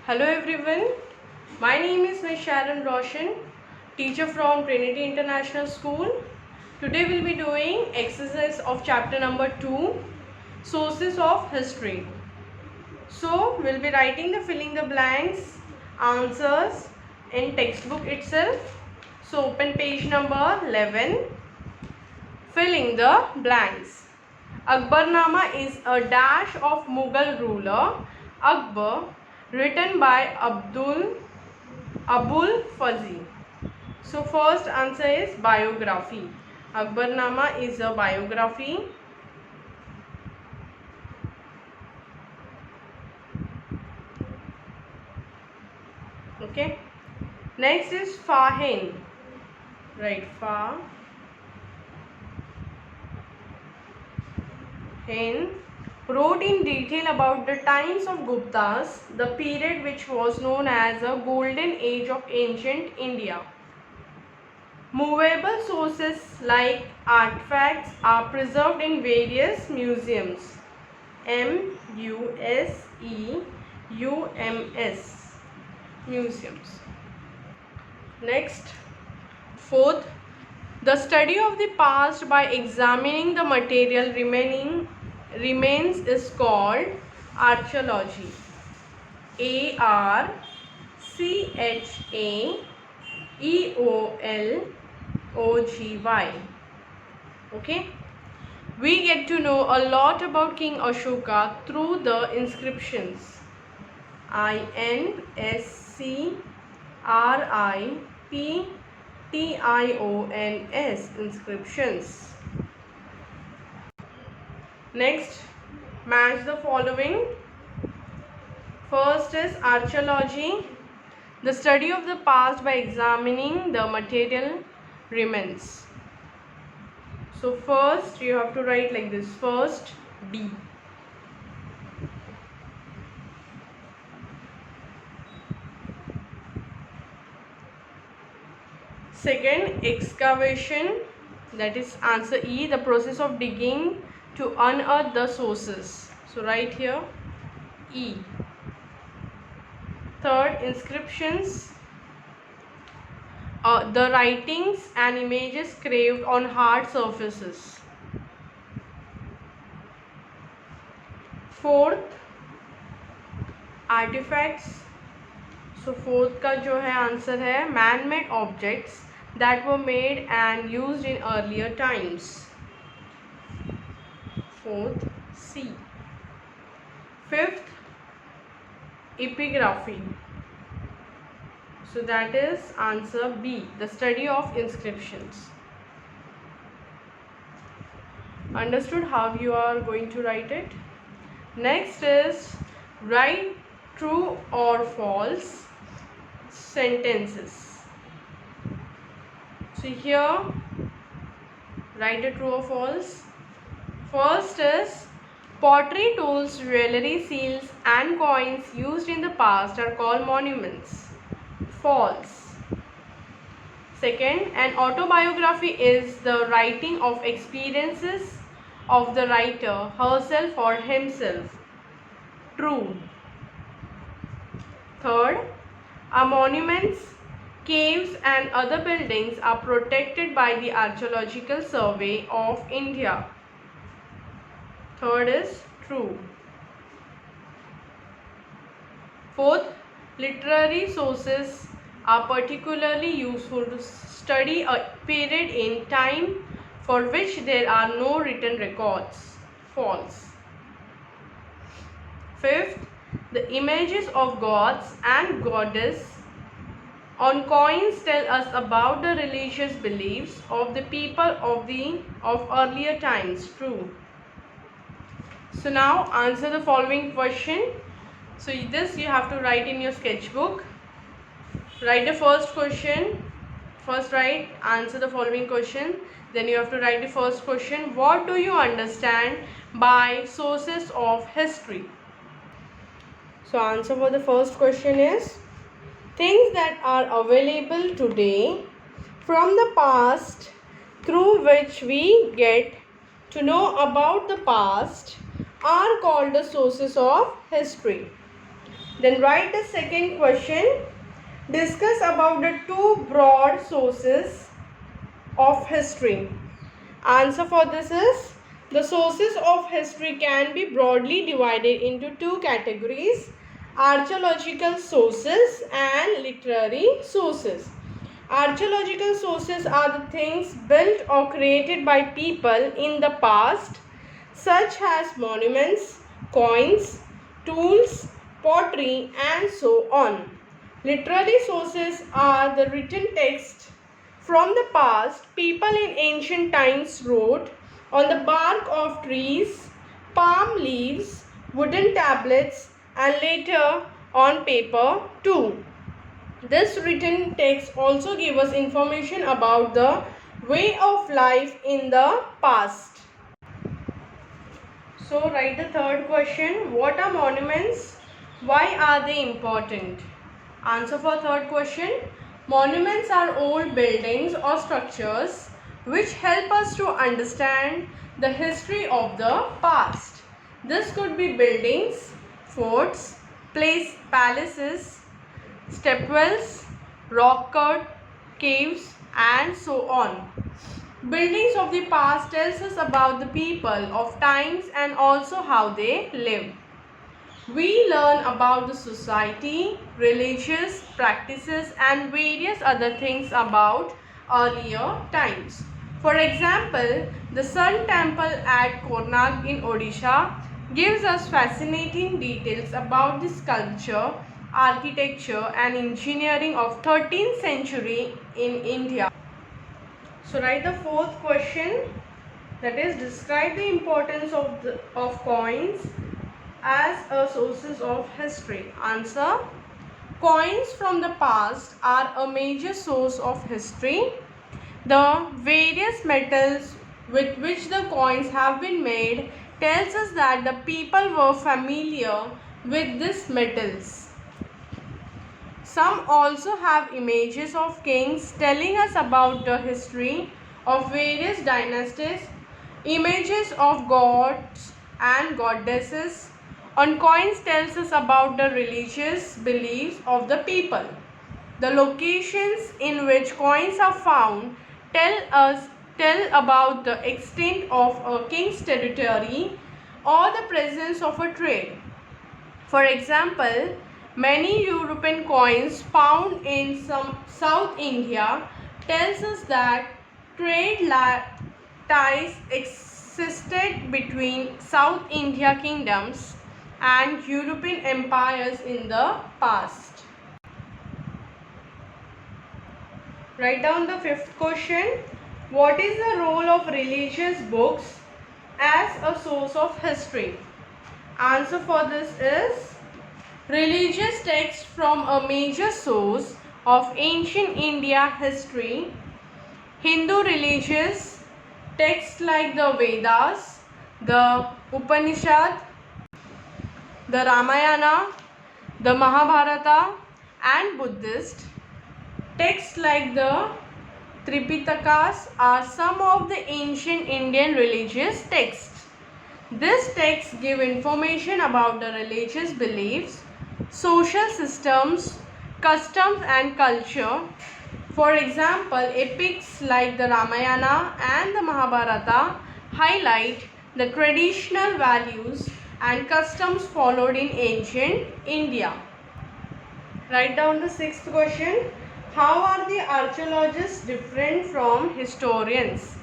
Hello everyone, my name is Ms. Sharon Roshan, teacher from Trinity International School. Today we'll be doing exercise of chapter number 2, Sources of History. So we'll be writing the filling the blanks answers in textbook itself. So open page number 11, filling the blanks. Akbarnama is a dash of Mughal ruler Akbar, written by Abul Fazl. So first answer is biography. Akbarnama is a biography. Okay. Next is Fahin. Right, Fahin wrote in detail about the times of Guptas, the period which was known as a golden age of ancient India. Movable sources like artifacts are preserved in various museums. MUSEUMS museums. Next, fourth, the study of the past by examining the material remains is called archaeology. ARCHAEOLOGY. Okay, we get to know a lot about King Ashoka through the inscriptions. INSCRIPTIONS inscriptions. Next, match the following. First is archaeology, the study of the past by examining the material remains. So first you have to write like this. First, D. Second, excavation, that is answer E, the process of digging to unearth the sources. So write here E. Third, inscriptions, the writings and images carved on hard surfaces. Fourth, artifacts. So fourth का जो है answer है man made objects that were made and used in earlier times. Fourth, C. Fifth, epigraphy. So that is answer B, the study of inscriptions. Understood how you are going to write it? Next is write true or false sentences. So here write a true or false. First is pottery tools, jewelry, seals and coins used in the past are called monuments. False. Second, an autobiography is the writing of experiences of the writer herself or himself. True. Third, our monuments, caves and other buildings are protected by the Archaeological Survey of India. Third is true. Fourth, literary sources are particularly useful to study a period in time for which there are no written records. False. Fifth, the images of gods and goddesses on coins tell us about the religious beliefs of the people of earlier times. True. So now answer the following question. So this you have to write in your sketchbook. Write the first question. First write, answer the following question. Then you have to write the first question. What do you understand by sources of history? So answer for the first question is things that are available today from the past through which we get to know about the past are called the sources of history. Then write the second question. Discuss about the two broad sources of history. Answer for this is, the sources of history can be broadly divided into two categories: archaeological sources and literary sources. Archaeological sources are the things built or created by people in the past, such as monuments, coins, tools, pottery, and so on. Literary sources are the written text from the past. People in ancient times wrote on the bark of trees, palm leaves, wooden tablets, and later on paper too. This written text also gives us information about the way of life in the past. So write the third question. What are monuments? Why are they important? Answer for third question. Monuments are old buildings or structures which help us to understand the history of the past. This could be buildings, forts, palaces, stepwells, rock cut, caves, and so on. Buildings of the past tells us about the people of times and also how they lived. We learn about the society, religious practices, and various other things about earlier times. For example, the Sun Temple at Konark in Odisha gives us fascinating details about the sculpture, architecture, and engineering of 13th century in India. So write the fourth question, that is, describe the importance of coins as a sources of history. Answer: coins from the past are a major source of history. The various metals with which the coins have been made tells us that the people were familiar with these metals. Some also have images of kings telling us about the history of various dynasties, images of gods and goddesses on coins tells us about the religious beliefs of the people. The locations in which coins are found tell about the extent of a king's territory or the presence of a trade. For example, many European coins found in some South India tells us that trade ties existed between South India kingdoms and European empires in the past. Write down the fifth question. What is the role of religious books as a source of history? Answer for this is, religious texts from a major source of ancient India history. Hindu religious texts like the Vedas, the Upanishad, the Ramayana, the Mahabharata, and Buddhist texts like the Tripitakas are some of the ancient Indian religious texts. These texts give information about the religious beliefs, social systems, customs, and culture. For example, epics like the Ramayana and the Mahabharata highlight the traditional values and customs followed in ancient India. Write down the sixth question. How are the archaeologists different from historians?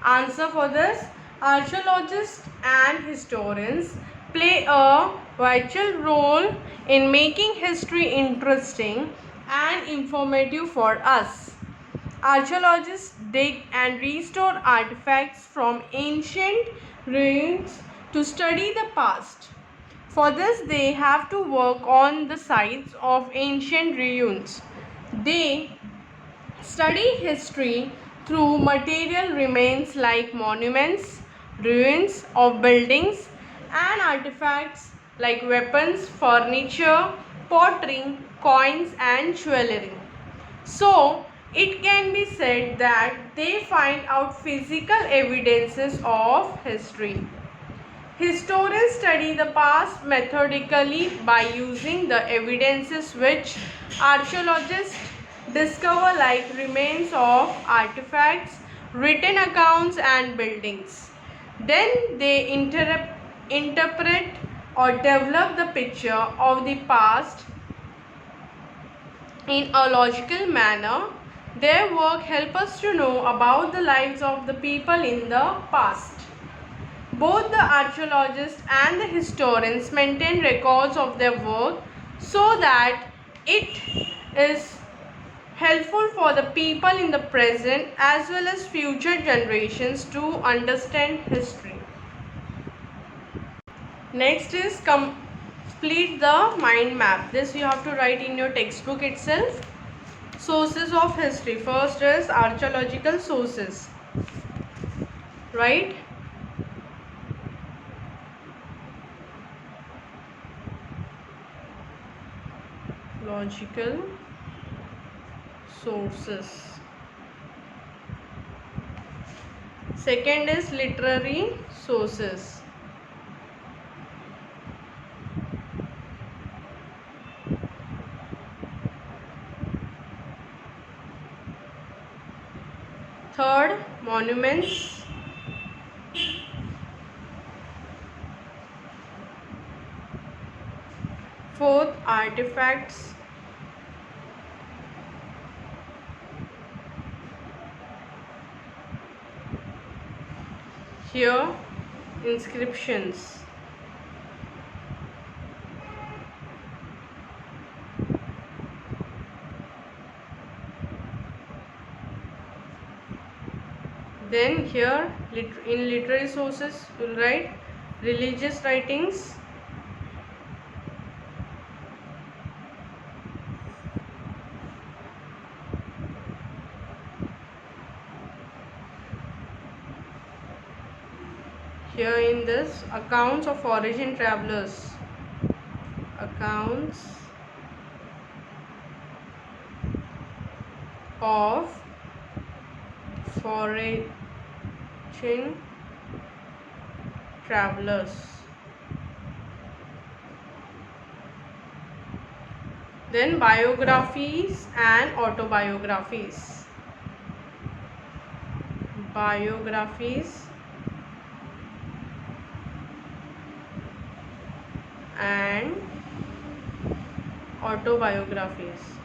Answer for this, archaeologists and historians play a vital role in making history interesting and informative for us. Archaeologists dig and restore artifacts from ancient ruins to study the past. For this, they have to work on the sites of ancient ruins. They study history through material remains like monuments, ruins of buildings, and artifacts like weapons, furniture, pottery, coins, and jewelry. So, it can be said that they find out physical evidences of history. Historians study the past methodically by using the evidences which archaeologists discover, like remains of artifacts, written accounts and buildings. Then they interpret or develop the picture of the past in a logical manner. Their work helps us to know about the lives of the people in the past. Both the archaeologists and the historians maintain records of their work so that it is helpful for the people in the present as well as future generations to understand history. Next is complete the mind map. This you have to write in your textbook itself. Sources of history. First is archaeological sources. Right? Logical sources. Second is literary sources. Third, monuments. Fourth, artifacts. Here, inscriptions. Then here, in literary sources, you will write religious writings. Here in this, accounts of origin travelers. Accounts of foraging travelers. Then biographies and autobiographies. Biographies and autobiographies.